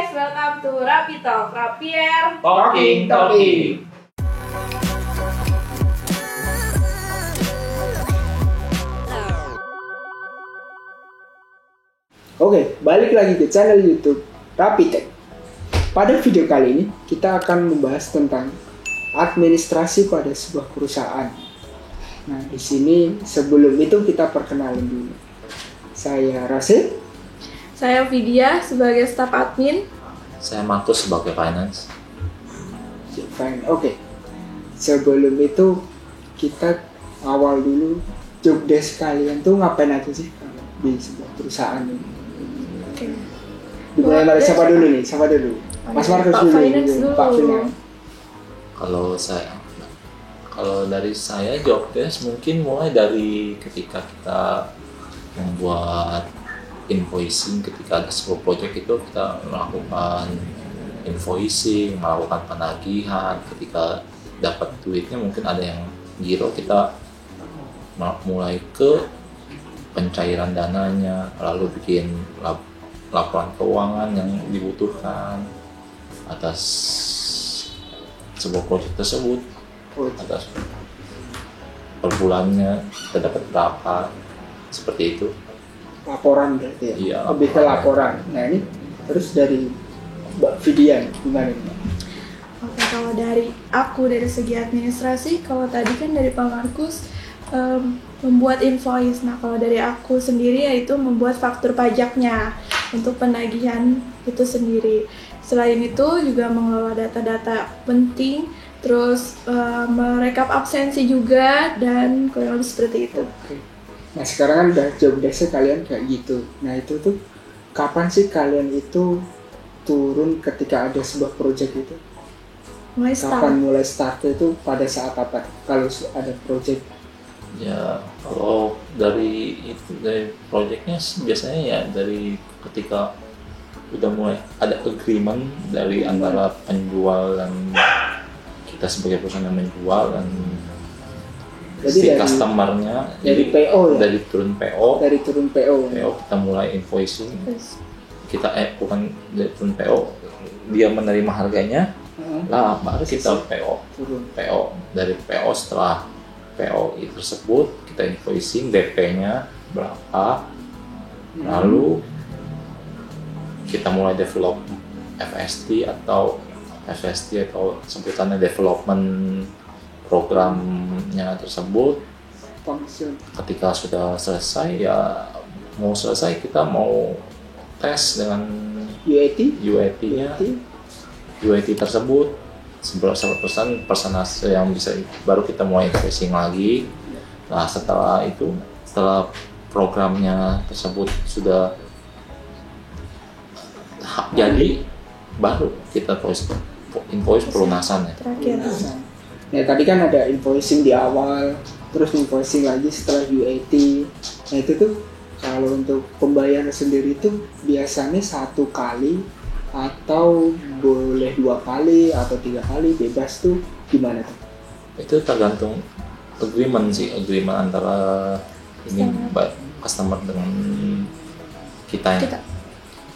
guys, welcome to Rapi Talk, Rapier Talking. Oke, balik lagi ke channel YouTube Rapi Tech. Pada video kali ini kita akan membahas tentang administrasi pada sebuah perusahaan. Nah, di sini sebelum itu kita perkenalan dulu. Saya Rasid. Saya Vidya sebagai staf admin. Saya Markus sebagai finance. Fine. Oke. Sebelum itu kita awal dulu job desk kalian tuh ngapain aja sih di sebuah perusahaan ini? Oke. Dimulai dari siapa dulu nih? Siapa dulu? Mas Markus Pak dulu. Finance dulu. Pak Finance. Kalau dari saya job desk mungkin mulai dari ketika kita membuat invoicing, ketika ada sebuah project itu kita melakukan invoicing, melakukan penagihan. Ketika dapat duitnya mungkin ada yang giro, kita mulai ke pencairan dananya, lalu bikin laporan keuangan yang dibutuhkan atas sebuah proyek tersebut, atas per bulannya kita dapat berapa, seperti itu. Laporan berarti ya? Iya, lebih ke laporan. Nah ini terus dari Mbak Vidya gimana nih? Oke, kalau dari aku dari segi administrasi, kalau tadi kan dari Pak Markus membuat invoice. Nah, kalau dari aku sendiri yaitu membuat faktur pajaknya untuk penagihan itu sendiri. Selain itu juga mengelola data-data penting, terus merekap absensi juga, dan kurang lebih seperti itu. Oke. Nah sekarang kan udah job desk kalian kayak gitu. Nah itu tuh kapan sih kalian itu turun ketika ada sebuah project itu? Kapan mulai start itu pada saat apa? Kalau ada project? Ya, kalau dari projectnya biasanya ya dari ketika udah mulai ada agreement dari antara penjual dan kita sebagai perusahaan yang menjual dan si customer-nya. Dari PO ya? Dari turun PO. Dari turun PO. PO kita mulai invoicing. Kita bukan dari turun PO, dia menerima harganya. Lah baru kita PO. PO dari PO, setelah PO tersebut kita invoicing DP-nya berapa, lalu kita mulai develop FST atau sebutannya development programnya tersebut. Ketika sudah selesai ya mau selesai, kita mau tes dengan UAT-nya. UAT tersebut 100% persentase yang bisa, baru kita mulai invoicing lagi. Nah setelah programnya tersebut sudah jadi, baru kita invoice pelunasan ya. Terakhir. Nah tadi kan ada invoicing di awal, terus invoicing lagi setelah UAT. Nah itu tuh kalau untuk pembayaran sendiri tuh biasanya 1 kali atau boleh 2 kali atau 3 kali, bebas tuh gimana tuh? Itu tergantung agreement antara ini customer dengan kita ya.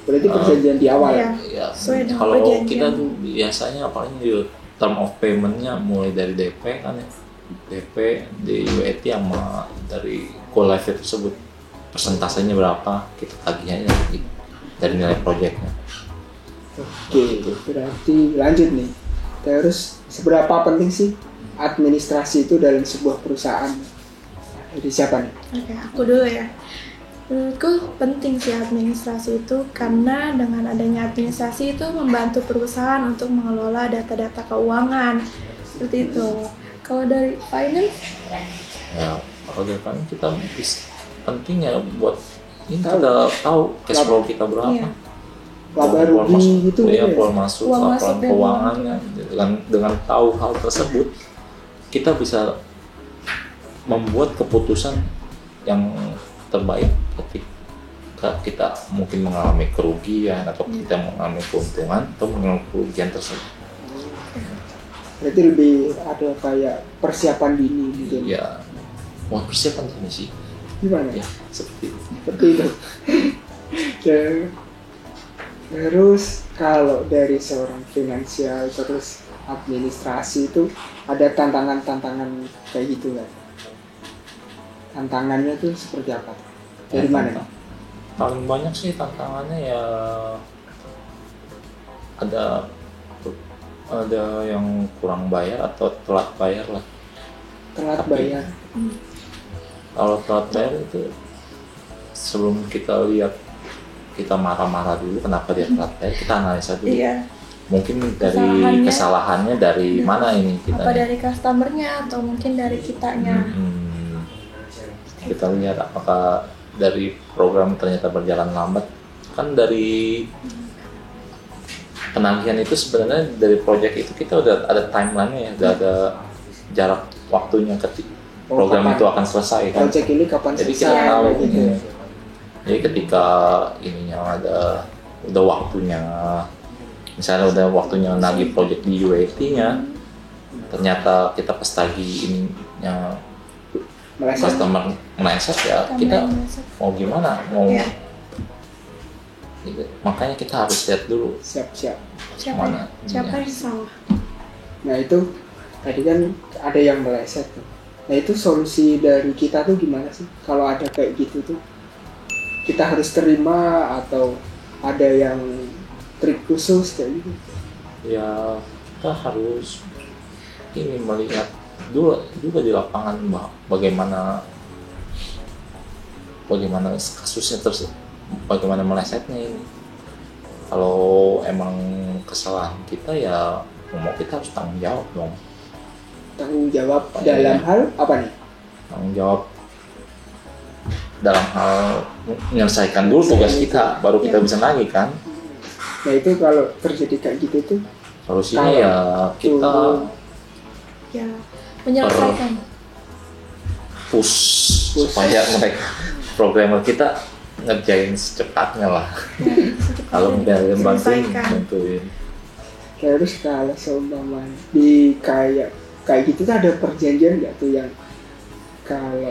Berarti perjanjian di awal ya. Kalau kita tuh biasanya paling di term of payment-nya mulai dari DP kan ya, DP di UAT sama dari go live tersebut persentasenya berapa kita tagihnya dari nilai projectnya. Oke, berarti lanjut nih. Terus seberapa penting sih administrasi itu dalam sebuah perusahaan? Dari siapa nih? Oke, aku dulu ya. Menurutku penting sih administrasi itu, karena dengan adanya administrasi itu membantu perusahaan untuk mengelola data-data keuangan. Seperti itu. Kalau dari finance? Ya, kalau dari finance kita penting ya buat ini kita tahu cash flow kita berapa. Iya. Laba rugi gitu ya, pola masuk, laporan keuangannya. Dengan tahu hal tersebut, kita bisa membuat keputusan yang terbaik ketika kita mungkin mengalami kerugian atau kita mengalami keuntungan atau mengalami kerugian tersebut. Berarti lebih ada kayak persiapan dini gitu. Ya, mau persiapan dini sih. Gimana? Ya, seperti itu. Dan Terus kalau dari seorang finansial terus administrasi itu ada tantangan-tantangan kayak gitu kan? Tantangannya tuh seperti apa? Dari mana nih? Paling banyak sih tantangannya ya ada yang kurang bayar atau telat bayar lah. Telat Tapi bayar. kalau telat bayar itu sebelum kita lihat, kita marah-marah dulu kenapa dia telat bayar, kita analisa dulu. Iya. Mungkin dari kesalahannya dari mana ini kita Apa dari customernya atau mungkin dari kitanya. Kita lihat apakah dari program ternyata berjalan lambat. Kan dari penagihan itu sebenarnya dari proyek itu kita udah ada timeline-nya ya, udah ada jarak waktunya ketika program itu akan selesai kan. Project ini kapan Jadi selesai? kita tahu gitu. Jadi ketika ininya udah waktunya, misalnya udah waktunya nagih project di UAT-nya, ternyata kita pas tagih ininya Meleset. customer meleset ya, kita mau gimana, mau Iya. gitu. Makanya kita harus lihat dulu Siap-siap. mana. Siapa Iya. yang salah? Nah itu tadi kan ada yang meleset tuh. Nah itu solusi dari kita tuh gimana sih? Kalau ada kayak gitu tuh, kita harus terima atau ada yang trik khusus kayak gitu? Ya kita harus ini melihat dulu juga di lapangan bagaimana kasusnya, terus bagaimana melesetnya ini. Kalau emang kesalahan kita ya mau kita harus tanggung jawab dong. Tanggung jawab Iya. dalam hal apa nih? Tanggung jawab dalam hal menyelesaikan dulu tugas kita, baru kita bisa nagih kan. Nah itu kalau terjadi kayak gitu tuh Solusinya Kalau ya kita Ya, menyelesaikan. push supaya mereka programmer kita ngerjain secepatnya lah. Kalau nggak yang bantuin. terus kalau seumpama di kayak gitu tuh ada perjanjian nggak tuh yang kalau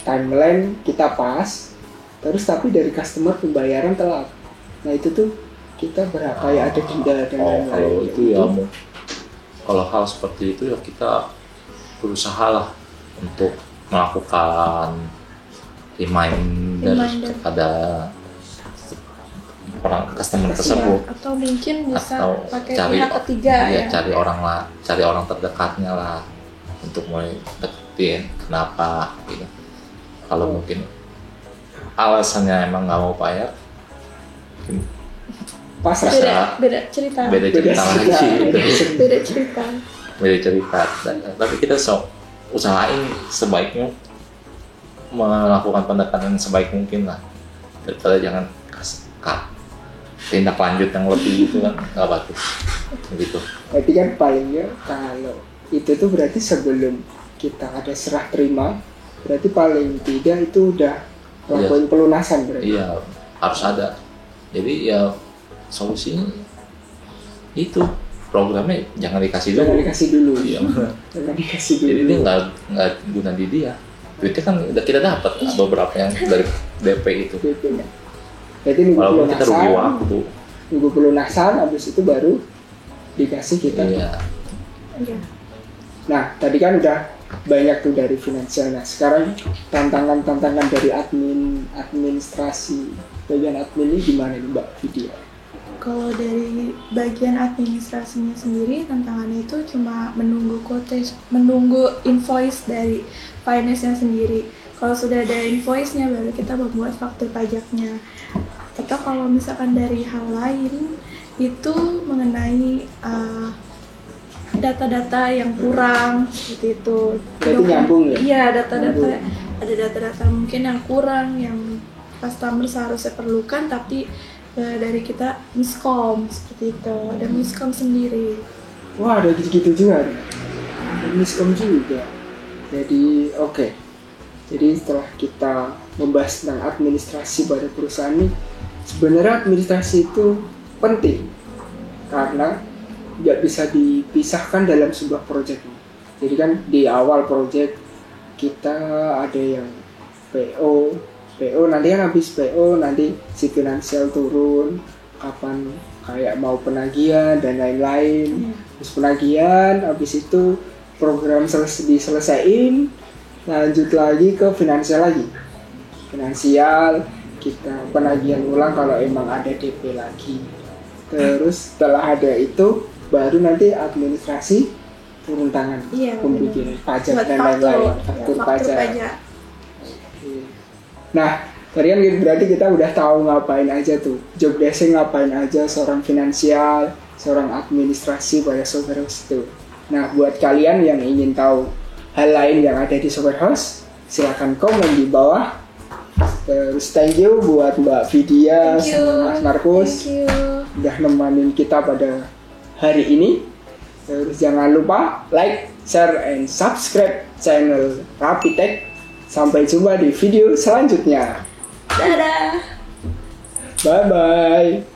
timeline kita pas terus tapi dari customer pembayaran telat. Nah itu tuh kita berapa ya, ada denda dan lain-lain. Kalau itu ya kalau hal seperti itu ya kita berusaha lah untuk melakukan reminder kepada orang customer tersebut, Atau mungkin bisa atau pakai cari pihak ketiga ya. cari orang terdekatnya lah untuk mulai deketin kenapa gitu. Kalau mungkin alasannya emang nggak mau bayar, mungkin pasrah. Beda cerita. beda cerita lagi gitu. Beda cerita. Beda cerita. Tapi kita usahain sebaiknya melakukan pendekatan sebaik mungkin lah, daripada jangan tindak lanjut yang lebih itu kan nggak bagus begitu. Berarti kan palingnya kalau itu tuh berarti sebelum kita ada serah terima, berarti paling tidak itu udah lakuin pelunasan berarti. Iya, harus ada. Jadi ya solusinya itu programnya jangan dikasih dulu. Jangan dikasih dulu. Iya. Jangan dikasih dulu. Jadi dia nggak guna di dia. Duitnya kan udah kita dapat beberapa yang dari DP itu. Berarti nunggu Walaupun kita rugi pelunasan, waktu. nunggu pelunasan, habis itu baru dikasih kita. Iya. Iya. Nah, tadi kan udah banyak tuh dari finansial. Nah, sekarang tantangan dari administrasi, bagian admin ini gimana nih Mbak Vidya? Kalau dari bagian administrasinya sendiri, tantangannya itu cuma menunggu invoice dari finance-nya sendiri. Kalau sudah ada invoice-nya, baru kita membuat faktur pajaknya. Atau kalau misalkan dari hal lain, itu mengenai data-data yang kurang, seperti itu. Berarti nyambung ya? Iya, data-data. Nyambung. Ada data-data mungkin yang kurang, yang customer seharusnya perlukan, tapi dari kita miskom, seperti itu. Ada miskom sendiri. Wah, ada gitu-gitu juga. Ada miskom juga. Jadi, oke. Jadi setelah kita membahas tentang administrasi pada perusahaan ini, sebenarnya administrasi itu penting karena nggak bisa dipisahkan dalam sebuah proyek. Jadi kan di awal proyek kita ada yang PO nanti kan habis PO nanti si finansial turun, kapan kayak mau penagihan dan lain-lain. Terus penagihan, habis itu program diselesaiin, lanjut lagi ke finansial lagi. Finansial kita penagihan ulang kalau emang ada DP lagi. Terus setelah ada itu baru nanti administrasi turun tangan, Iya, pembikinan pajak Buat dan faktur, lain-lain, ya, faktur faktur pajak. pajak. Nah, tadi kan berarti kita udah tahu ngapain aja tuh, job desk ngapain aja seorang finansial, seorang administrasi pada software house itu. Nah, buat kalian yang ingin tahu hal lain yang ada di software house, silakan komen di bawah. Terus thank you buat Mbak Vidya Thank you. sama Mas Markus Thank you. udah nemenin kita pada hari ini. Terus jangan lupa like, share, and subscribe channel Rapitech. Sampai jumpa di video selanjutnya. Dadah. Bye-bye.